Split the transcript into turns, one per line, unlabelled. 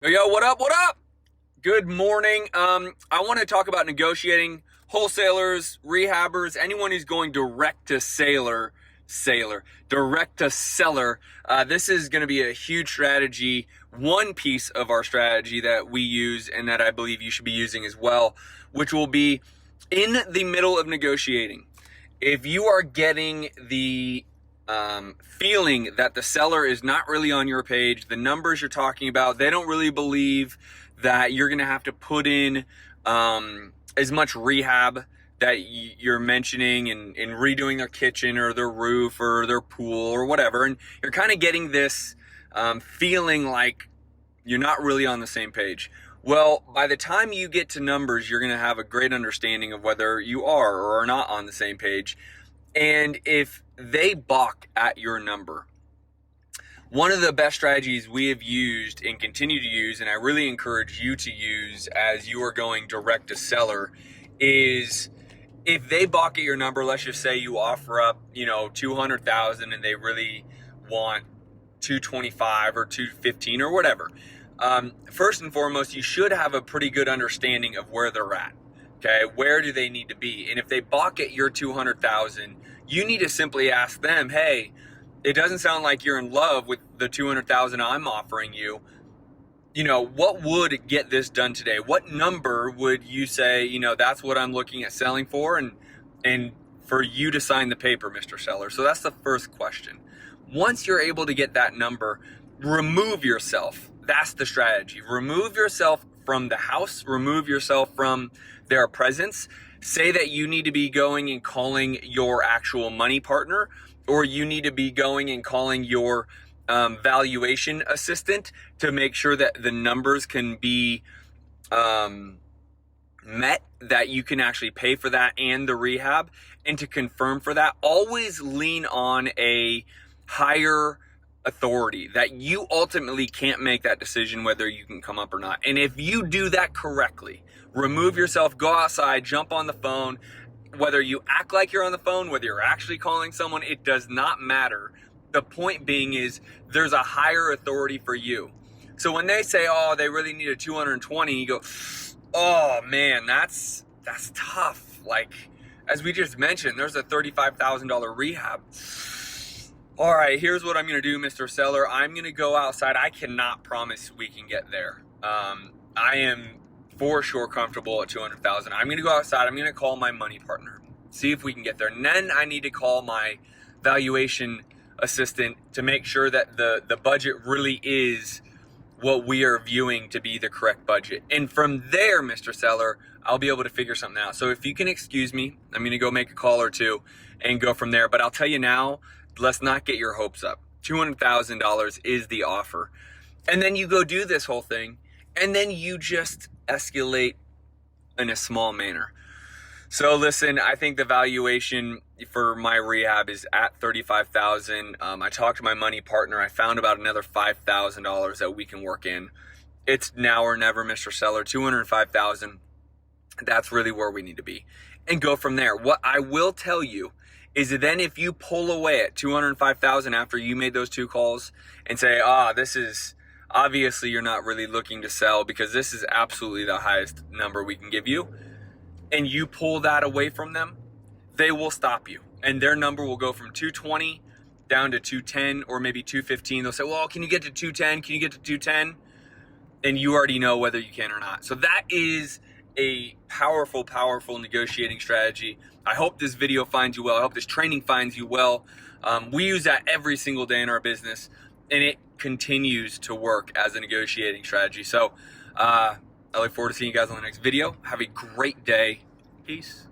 Yo, what up? What up? Good morning. I want to talk about negotiating wholesalers, rehabbers, anyone who's going direct to direct to seller. This is going to be a huge strategy, one piece of our strategy that we use and that I believe you should be using as well, which will be in the middle of negotiating. If you are getting the feeling that the seller is not really on your page, the numbers you're talking about, they don't really believe that you're going to have to put in as much rehab that you're mentioning and redoing their kitchen or their roof or their pool or whatever, and you're kind of getting this feeling like you're not really on the same page. Well, by the time you get to numbers, you're going to have a great understanding of whether you are or are not on the same page. And if they balk at your number, one of the best strategies we have used and continue to use, and I really encourage you to use as you are going direct to seller, is if they balk at your number, let's just say you offer up, 200,000 and they really want 225 or 215 or whatever. First and foremost, you should have a pretty good understanding of where they're at. Okay, where do they need to be? And if they balk at your 200,000, you need to simply ask them, hey, it doesn't sound like you're in love with the 200,000 I'm offering you. What would get this done today? What number would you say, that's what I'm looking at selling for, and for you to sign the paper, Mr. Seller? So that's the first question. Once you're able to get that number, remove yourself. That's the strategy. Remove yourself from the house, remove yourself from their presence. Say that you need to be going and calling your actual money partner, or you need to be going and calling your valuation assistant to make sure that the numbers can be met, that you can actually pay for that and the rehab. And to confirm for that, always lean on a higher authority, that you ultimately can't make that decision whether you can come up or not. And if you do that correctly, remove yourself, go outside, jump on the phone, whether you act like you're on the phone, whether you're actually calling someone, it does not matter. The point being is there's a higher authority for you. So when they say, oh, they really need a 220, you go, oh man, that's tough. Like, as we just mentioned, there's a $35,000 rehab. All right, here's what I'm going to do, Mr. Seller. I'm going to go outside. I cannot promise we can get there. I am for sure comfortable at 200,000. I'm going to go outside. I'm going to call my money partner, see if we can get there. And then I need to call my valuation assistant to make sure that the budget really is what we are viewing to be the correct budget. And from there, Mr. Seller, I'll be able to figure something out. So if you can excuse me, I'm going to go make a call or two and go from there. But I'll tell you now, let's not get your hopes up. $200,000 is the offer. And then you go do this whole thing, and then you just escalate in a small manner. So listen, I think the valuation for my rehab is at $35,000. I talked to my money partner. I found about another $5,000 that we can work in. It's now or never, Mr. Seller. $205,000. That's really where we need to be, and go from there. What I will tell you is that then if you pull away at $205,000 after you made those two calls and say, this is obviously you're not really looking to sell because this is absolutely the highest number we can give you, and you pull that away from them, they will stop you. And their number will go from 220 down to 210 or maybe 215. They'll say, well, can you get to 210? Can you get to 210? And you already know whether you can or not. So that is a powerful, powerful negotiating strategy. I hope this video finds you well. I hope this training finds you well. We use that every single day in our business, and it continues to work as a negotiating strategy. So I look forward to seeing you guys on the next video. Have a great day. Peace.